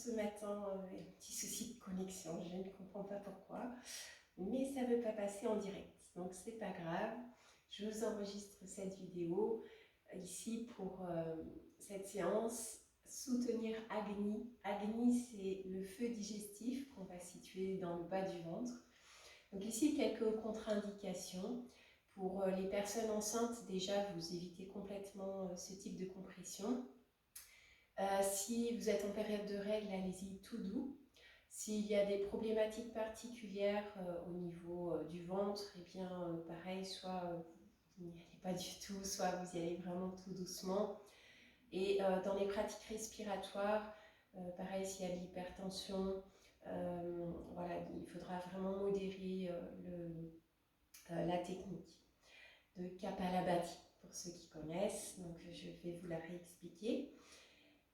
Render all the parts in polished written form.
ce matin, un petit souci de connexion, je ne comprends pas pourquoi, mais ça ne veut pas passer en direct, donc c'est pas grave. Je vous enregistre cette vidéo ici pour cette séance soutenir Agni. Agni, c'est le feu digestif qu'on va situer dans le bas du ventre. Donc ici, quelques contre-indications. Pour les personnes enceintes, déjà, vous évitez complètement ce type de compression. Si vous êtes en période de règles, allez-y tout doux. S'il y a des problématiques particulières au niveau du ventre, et bien pareil, soit vous n'y allez pas du tout, soit vous y allez vraiment tout doucement. Et dans les pratiques respiratoires, pareil, s'il y a de l'hypertension, voilà, il faudra vraiment modérer la technique de Kapalabhati, pour ceux qui connaissent. Donc je vais vous la réexpliquer.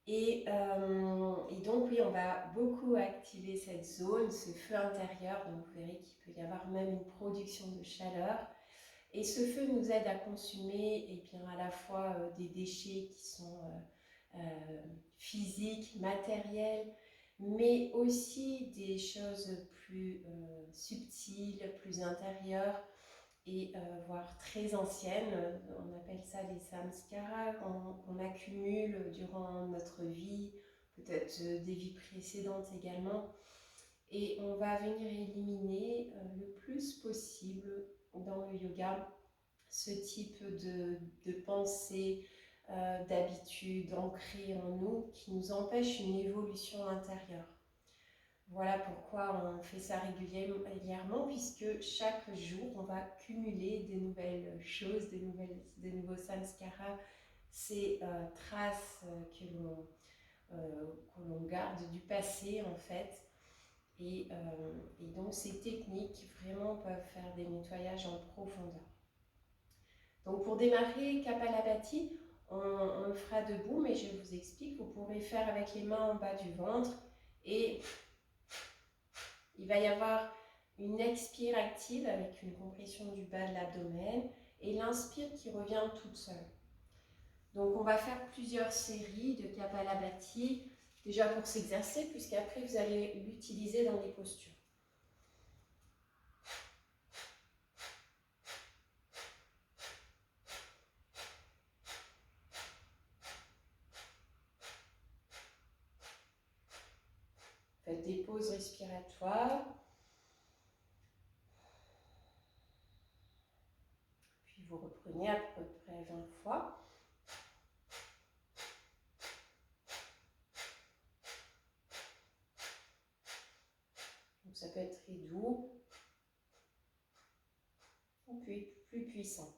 Et donc oui, on va beaucoup activer cette zone, ce feu intérieur. Donc vous verrez qu'il peut y avoir même une production de chaleur. Et ce feu nous aide à consumer et bien à la fois des déchets qui sont physiques, matériels, mais aussi des choses plus subtiles, plus intérieures et voire très anciennes. On appelle ça les samskaras qu'on accumule durant notre vie, peut-être des vies précédentes également. Et on va venir éliminer le plus possible dans le yoga ce type de pensée, d'habitude ancrée en nous qui nous empêche une évolution intérieure. Voilà pourquoi on fait ça régulièrement, puisque chaque jour, on va cumuler de nouvelles choses, de nouveaux samskaras, ces traces que l'on garde du passé en fait. Et donc ces techniques vraiment peuvent faire des nettoyages en profondeur. Donc pour démarrer Kapalabhati, on le fera debout, mais je vous explique, vous pourrez faire avec les mains en bas du ventre et il va y avoir une expire active avec une compression du bas de l'abdomen et l'inspire qui revient toute seule. Donc on va faire plusieurs séries de Kapalabhati, déjà pour s'exercer, puisqu'après vous allez l'utiliser dans les postures. Faites des pauses respiratoires. Puis vous reprenez à peu près 20 fois. Donc ça peut être très doux ou puis plus puissant.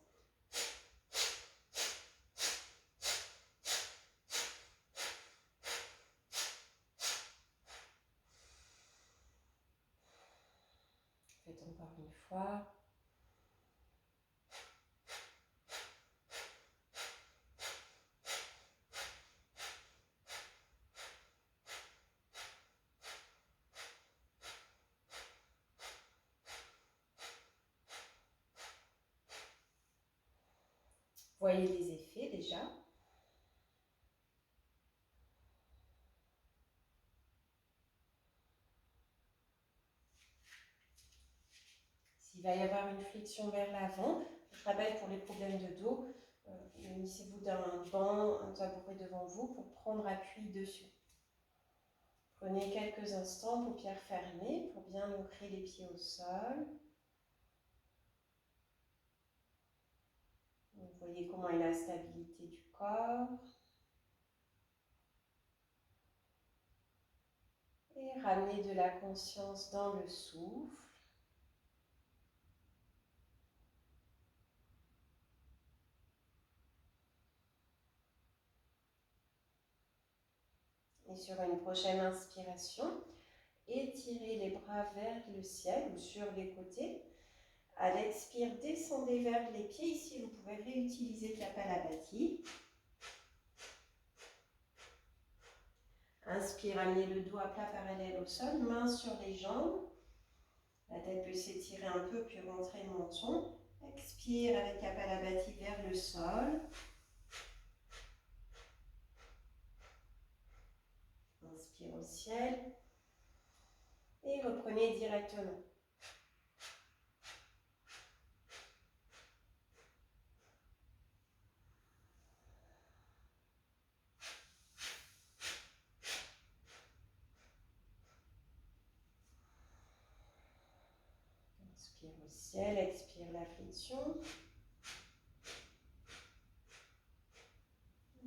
Faites encore une fois. Voyez les effets déjà. S'il va y avoir une flexion vers l'avant, je rappelle pour les problèmes de dos, munissez-vous d'un banc, un tabouret devant vous pour prendre appui dessus. Prenez quelques instants, paupières fermées, pour bien ancrer les pieds au sol. Vous voyez comment est la stabilité du corps. Et ramenez de la conscience dans le souffle. Et sur une prochaine inspiration, étirez les bras vers le ciel ou sur les côtés. À l'expire, descendez vers les pieds. Ici, vous pouvez réutiliser Kapalabhati. Inspire, amenez le dos à plat parallèle au sol, mains sur les jambes. La tête peut s'étirer un peu, puis rentrer le menton. Expire avec Kapalabhati vers le sol. Expire au ciel. Et reprenez directement. Inspire au ciel, expire la flexion.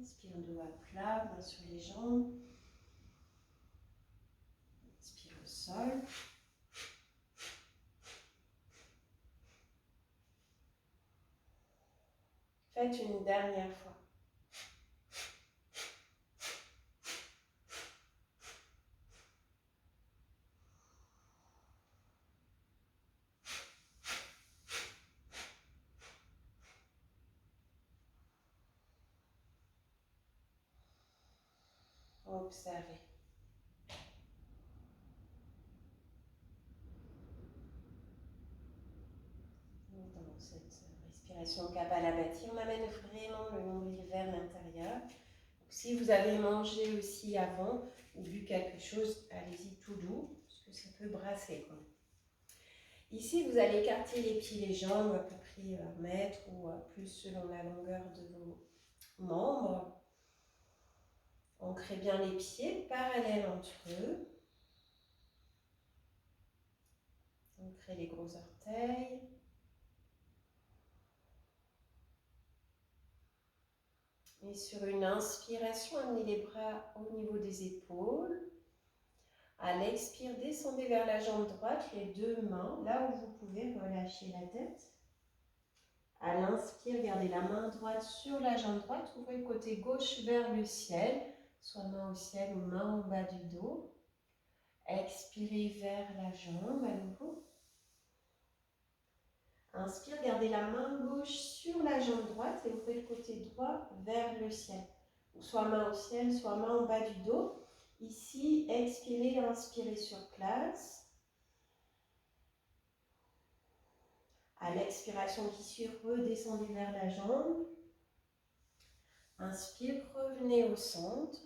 Inspire dos à plat, main sur les jambes. Expire au sol. Faites une dernière fois. Observez. Dans cette respiration Kapalabhati, on amène vraiment le nombril vers l'intérieur. Si vous avez mangé aussi avant ou bu quelque chose, allez-y tout doux, parce que ça peut brasser. Ici, vous allez écarter les pieds, les jambes, à peu près 1 mètre ou plus selon la longueur de vos membres. Ancrez bien les pieds parallèles entre eux. Ancrez les gros orteils. Et sur une inspiration, amenez les bras au niveau des épaules. À l'expire, descendez vers la jambe droite, les 2 mains, là où vous pouvez relâcher la tête. À l'inspire, gardez la main droite sur la jambe droite, ouvrez le côté gauche vers le ciel, soit main au ciel ou main en bas du dos. Expirez vers la jambe à nouveau. Inspire, gardez la main gauche sur la jambe droite et ouvrez le côté droit vers le ciel. Soit main au ciel, soit main en bas du dos. Ici, expirez, inspirez sur place. À l'expiration qui suit, redescendez vers la jambe. Inspire, revenez au centre.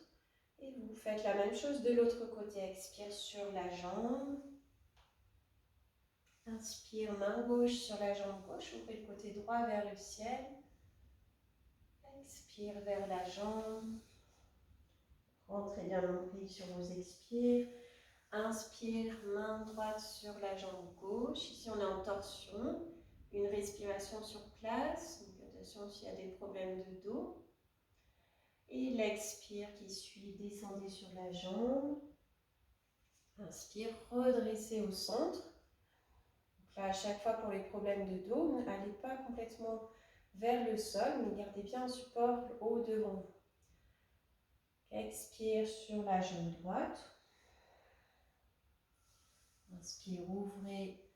Et vous faites la même chose de l'autre côté. Expire sur la jambe. Inspire, main gauche sur la jambe gauche. Ouvrez le côté droit vers le ciel. Expire vers la jambe. Rentrez bien le nombril sur vos expires. Inspire, main droite sur la jambe gauche. Ici, on est en torsion. Une respiration sur place. Donc, attention s'il y a des problèmes de dos. Et l'expire qui suit, descendez sur la jambe. Inspire, redressez au centre. Donc là, à chaque fois pour les problèmes de dos, n'allez pas complètement vers le sol, mais gardez bien un support haut devant vous. Expire sur la jambe droite. Inspire, ouvrez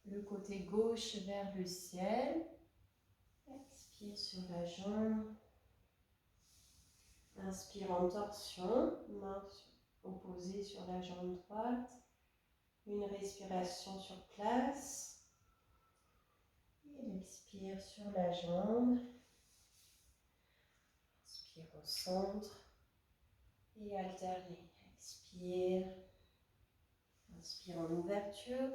le côté gauche vers le ciel. Expire sur la jambe. Inspire en torsion, main opposée sur la jambe droite. Une respiration sur place. Et l'expire sur la jambe. Inspire au centre. Et alternez. Expire. Inspire en ouverture.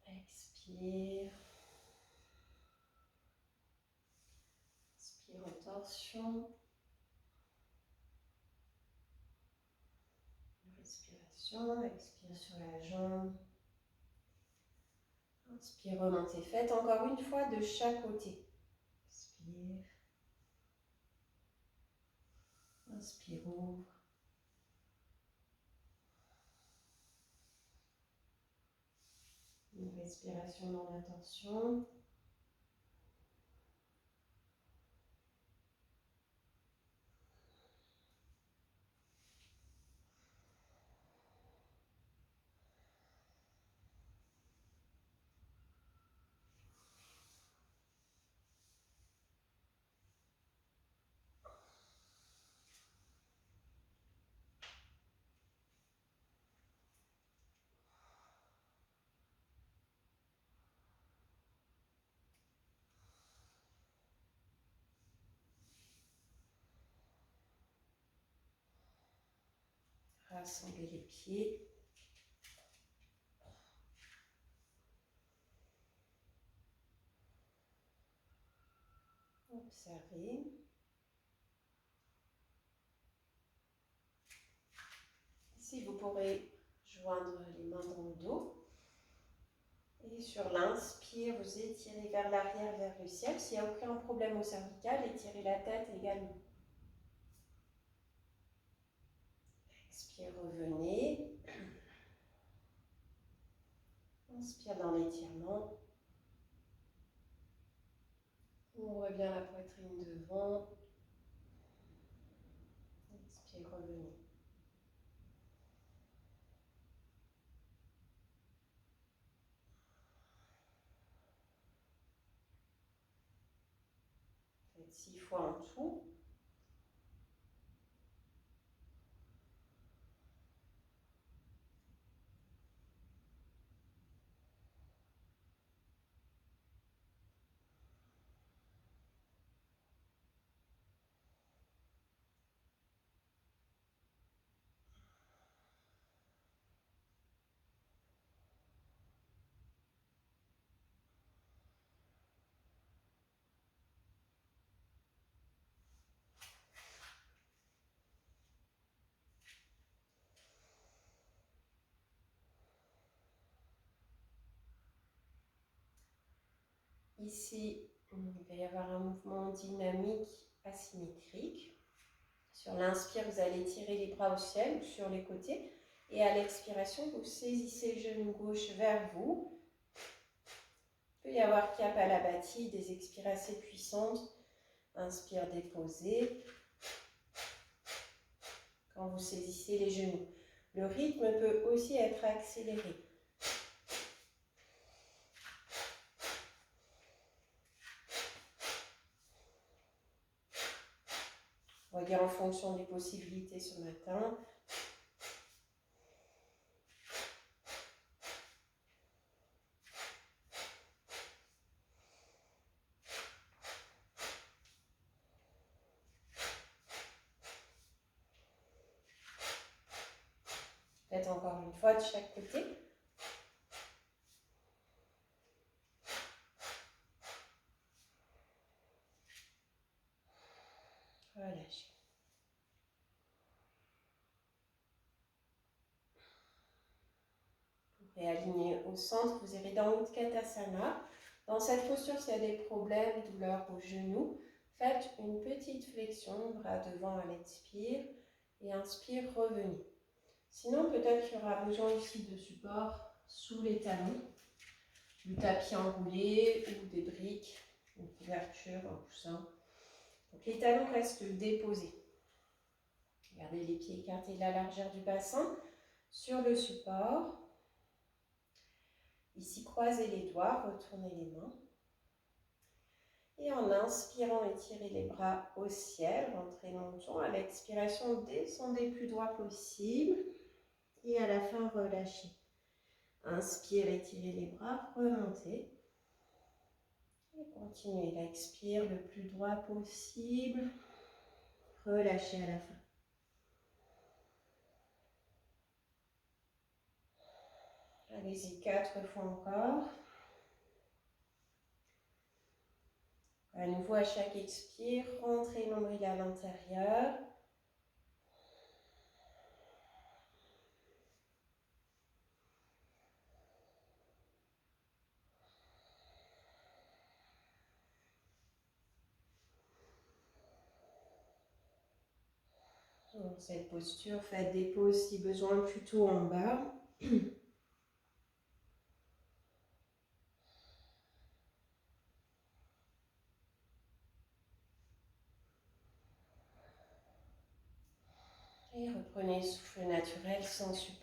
Expire. Inspire en torsion. Une respiration. Expire sur la jambe. Inspire, remontez. Faites encore une fois de chaque côté. Expire. Inspire, ouvre. Une respiration dans la tension. rassembler les pieds. Observez. Ici, vous pourrez joindre les mains dans le dos. Et sur l'inspire, vous étirez vers l'arrière, vers le ciel. S'il n'y a aucun problème au cervical, étirez la tête également. Expire, revenez. Inspire dans l'étirement. Ouvrez bien la poitrine devant. Expire, revenez. Faites 6 fois en tout. Ici, il va y avoir un mouvement dynamique asymétrique. Sur l'inspire, vous allez tirer les bras au ciel ou sur les côtés. Et à l'expiration, vous saisissez le genou gauche vers vous. Il peut y avoir cap à la bâtie, des expires assez puissantes. Inspire, déposez. Quand vous saisissez les genoux. Le rythme peut aussi être accéléré. Voyez en fonction des possibilités ce matin. Faites encore une fois de chaque côté. Relâchez. Réaligner au centre, vous irez dans Utkatasana. Dans cette posture, s'il y a des problèmes, douleurs au genou, faites une petite flexion, bras devant à l'expire et inspire, revenez. Sinon, peut-être qu'il y aura besoin aussi de support sous les talons, du tapis enroulé ou des briques, une couverture, un coussin. Donc les talons restent déposés. Gardez les pieds écartés de la largeur du bassin sur le support. Ici, croisez les doigts, retournez les mains. Et en inspirant, étirez les bras au ciel, rentrez le menton. À l'expiration, descendez le plus droit possible. Et à la fin, relâchez. Inspire, étirez les bras, remontez. Et continuez, l'expire le plus droit possible. Relâchez à la fin. Allez-y, 4 fois encore. À nouveau, à chaque expire, rentrez le nombril à l'intérieur. Dans cette posture, faites des pauses si besoin plutôt en bas. Et reprenez souffle naturel sans support.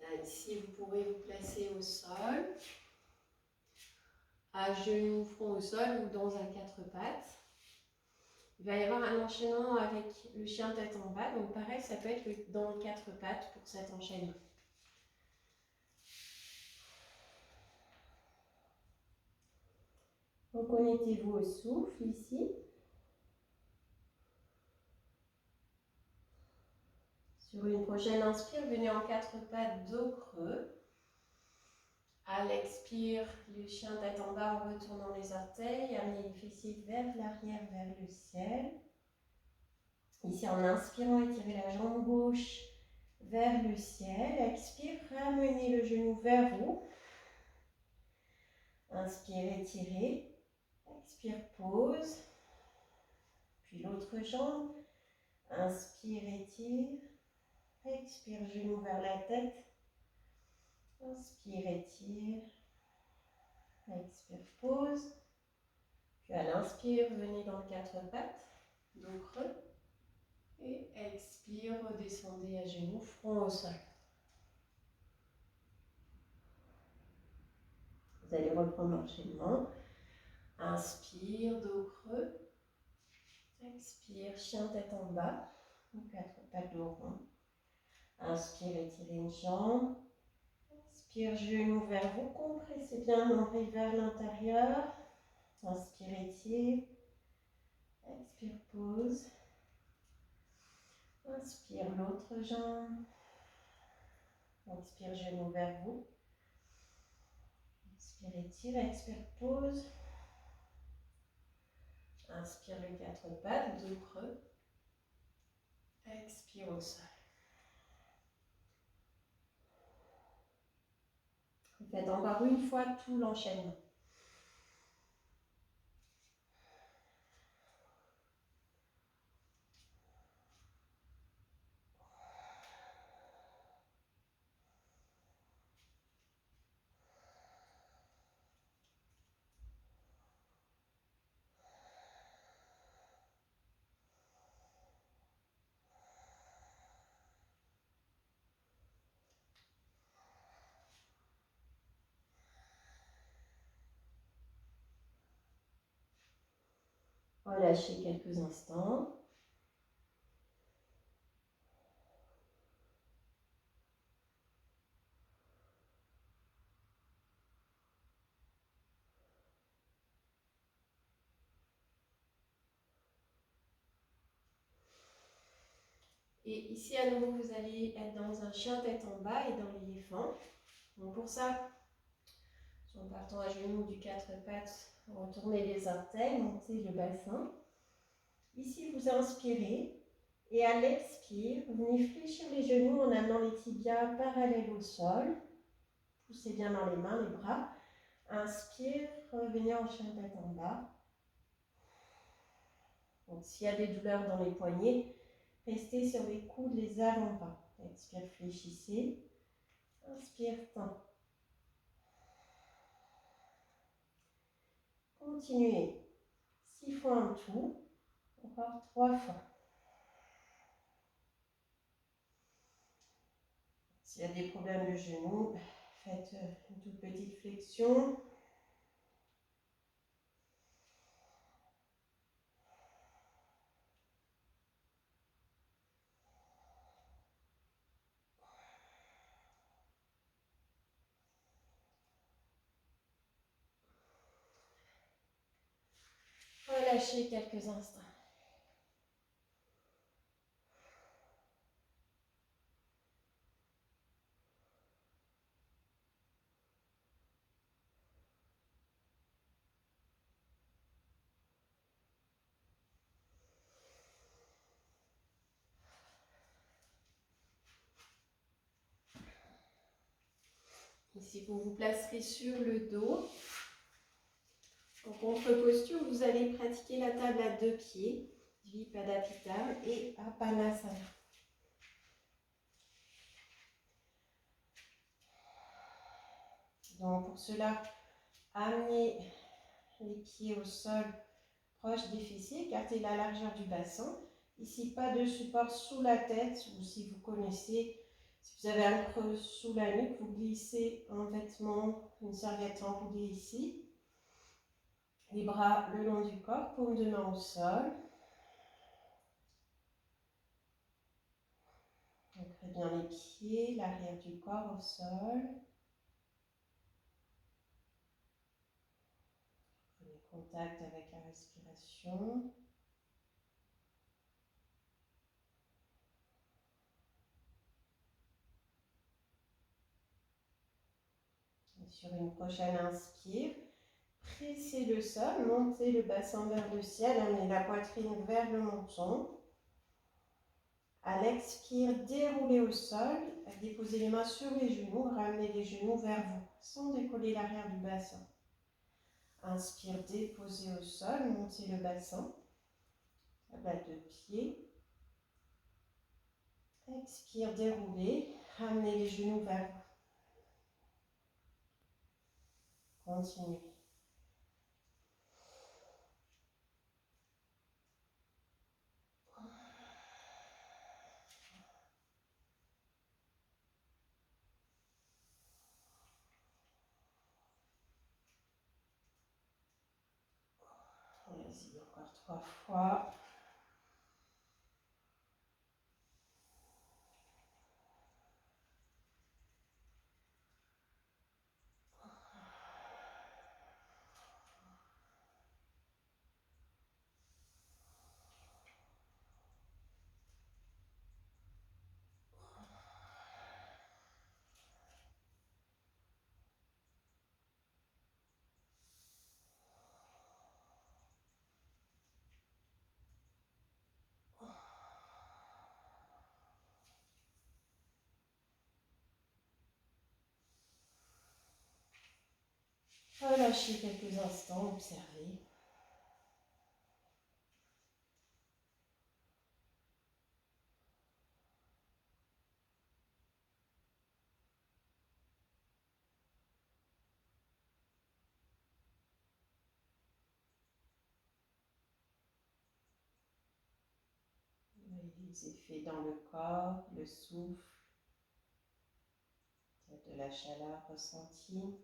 Là, ici, vous pourrez vous placer au sol, à genoux, front au sol ou dans un 4 pattes. Il va y avoir un enchaînement avec le chien tête en bas. Donc pareil, ça peut être dans le 4 pattes pour cet enchaînement. Reconnectez-vous au souffle ici. Sur une prochaine inspire, venez en 4 pattes, dos creux. À l'expire, le chien tête en bas en retournant les orteils. Amenez les fessiers vers l'arrière, vers le ciel. Ici, en inspirant, étirez la jambe gauche vers le ciel. Expire, ramenez le genou vers vous. Inspire, étirez. Expire, pause. Puis l'autre jambe. Inspire, étire. Expire, genou vers la tête. Inspire, étire. Expire, pause. Puis à l'inspire, venez dans le 4 pattes, dos creux. Et expire, redescendez à genoux, front au sol. Vous allez reprendre l'enchaînement. Inspire, dos creux. Expire, chien tête en bas. 4 pattes, dos rond. Inspire, étirez une jambe. Expire, genou vers vous. Compressez bien l'oreille vers l'intérieur. Inspire, étire. Expire, pause. Inspire, l'autre jambe. Expire, genou vers vous. Expire, étire. Expire, pause. Inspire les 4 pattes, dos creux. Expire au sol. Faites encore une fois tout l'enchaînement. Relâchez quelques instants. Et ici, à nouveau, vous allez être dans un chien tête en bas et dans l'éléphant. Donc pour ça, en partant à genoux du 4 pattes, retournez les orteils, montez le bassin. Ici, vous inspirez et à l'expire, vous venez fléchir les genoux en amenant les tibias parallèles au sol. Poussez bien dans les mains, les bras. Inspire, revenez en chien tête en bas. Donc s'il y a des douleurs dans les poignets, restez sur les coudes, les avant-bras. Expire, fléchissez. Inspire, tend. Continuez. 6 fois en tout. Encore 3 fois. S'il y a des problèmes de genoux, faites une toute petite flexion. Relâchez quelques instants. Ici, vous vous placerez sur le dos. En contre-posture, vous allez pratiquer la table à 2 pieds, Dvipadapita et Apanasana. Donc pour cela, amenez les pieds au sol proche des fessiers, écartez la largeur du bassin. Ici, pas de support sous la tête, ou si vous connaissez, si vous avez un creux sous la nuque, vous glissez un vêtement, une serviette enroulée ici. Les bras le long du corps, paume de main au sol. bien les pieds, l'arrière du corps au sol. Prenez contact avec la respiration. Et sur une prochaine inspire, pressez le sol, montez le bassin vers le ciel, amenez la poitrine vers le menton. À l'expire, déroulez au sol, déposez les mains sur les genoux, ramenez les genoux vers vous, sans décoller l'arrière du bassin. Inspire, déposez au sol, montez le bassin, la balle de pied. Expire, déroulez, ramenez les genoux vers vous. Continuez. Allez-y, encore 3 fois. Relâchez quelques instants, observez. Voyez les effets dans le corps, le souffle, peut-être de la chaleur ressentie.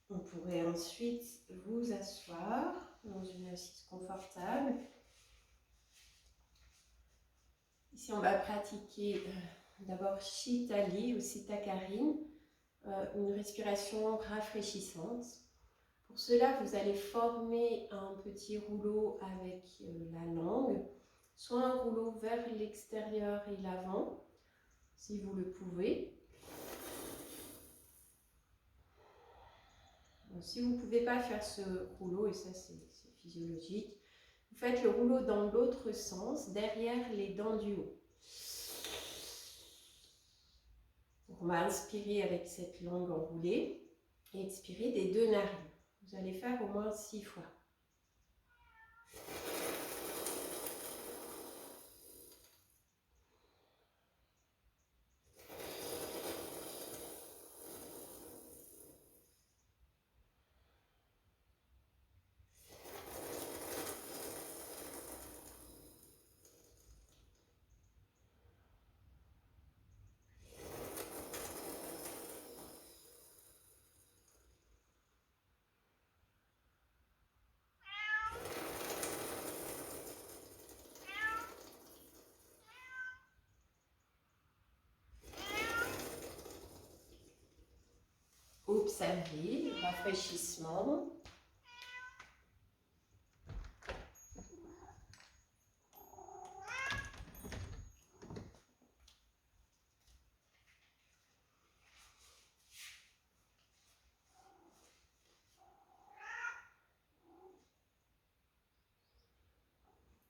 Vous pourrez ensuite vous asseoir dans une assise confortable. Ici, on va pratiquer d'abord Shitali ou Sita Karine, une respiration rafraîchissante. Pour cela, vous allez former un petit rouleau avec la langue, soit un rouleau vers l'extérieur et l'avant, si vous le pouvez. Donc, si vous ne pouvez pas faire ce rouleau, et ça c'est physiologique, vous faites le rouleau dans l'autre sens, derrière les dents du haut. On va inspirer avec cette langue enroulée et expirer des 2 narines. Vous allez faire au moins 6 fois. Observez le rafraîchissement.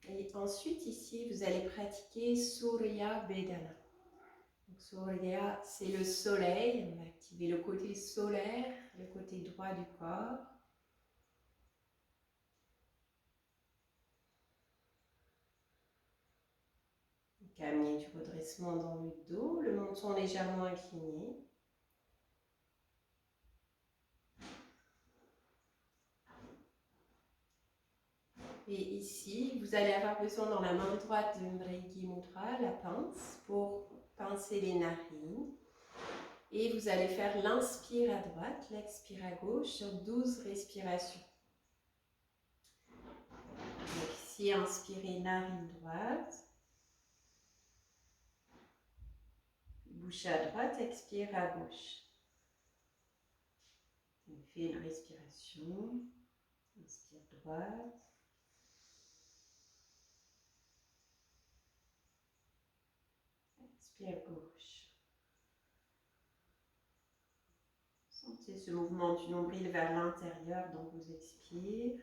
Et ensuite, ici, vous allez pratiquer Surya Vedana. Donc, Surya, c'est le soleil. On va activer le côté solaire, le côté droit du corps. Donc, amener du redressement dans le dos, le menton légèrement incliné. Et ici, vous allez avoir besoin dans la main droite de Mrigi Mudra, la pince, pour pincez les narines. Et vous allez faire l'inspire à droite, l'expire à gauche sur 12 respirations. Donc ici, inspirez narine droite. Bouche à droite, expire à gauche. On fait une respiration. Inspire droite. Expire gauche. Sentez ce mouvement du nombril vers l'intérieur dans vos expires.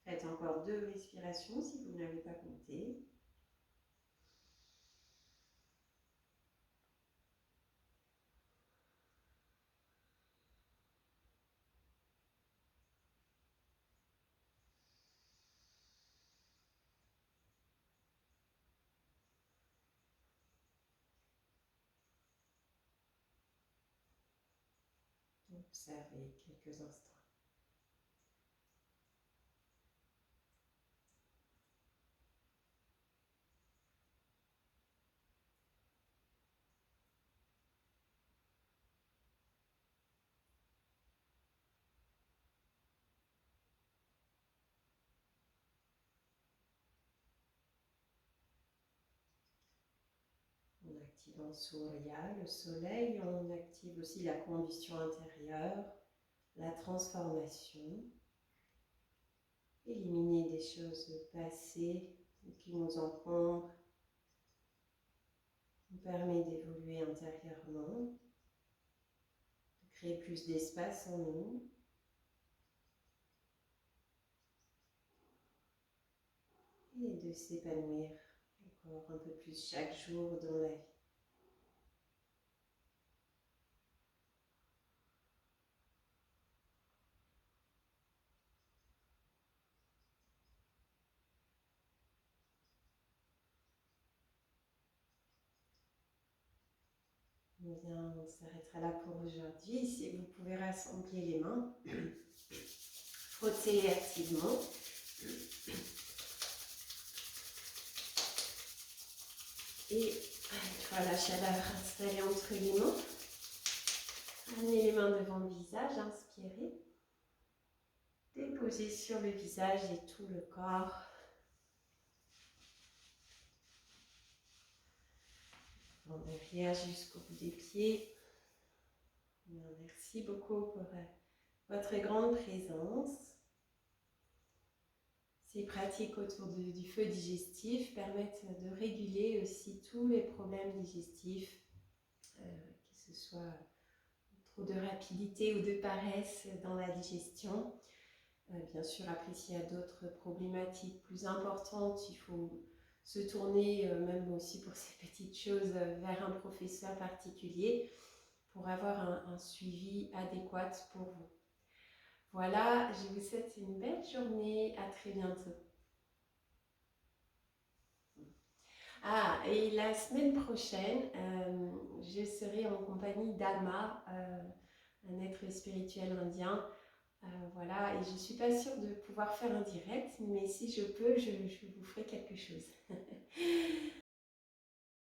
Faites encore 2 respirations si vous n'avez pas compté. Observez quelques instants. En activant Surya, le soleil, on active aussi la combustion intérieure, la transformation. Éliminer des choses passées qui nous encombrent, nous permet d'évoluer intérieurement, de créer plus d'espace en nous. Et de s'épanouir encore un peu plus chaque jour dans la vie. Bien, on s'arrêtera là pour aujourd'hui. Si vous pouvez rassembler les mains, frotter activement. Et une fois la chaleur installée entre les mains, amenez les mains devant le visage, inspirez. Déposez sur le visage et tout le corps. En arrière jusqu'au bout des pieds. Bien, merci beaucoup pour votre grande présence. Ces pratiques autour du feu digestif permettent de réguler aussi tous les problèmes digestifs, que ce soit trop de rapidité ou de paresse dans la digestion. Bien sûr, après, s'il y a d'autres problématiques plus importantes, il faut se tourner, même aussi pour ces petites choses, vers un professeur particulier pour avoir un suivi adéquat pour vous. Voilà, je vous souhaite une belle journée, à très bientôt. Ah, et la semaine prochaine, je serai en compagnie d'Alma, un être spirituel indien. Voilà, et je ne suis pas sûre de pouvoir faire un direct, mais si je peux, je vous ferai quelque chose.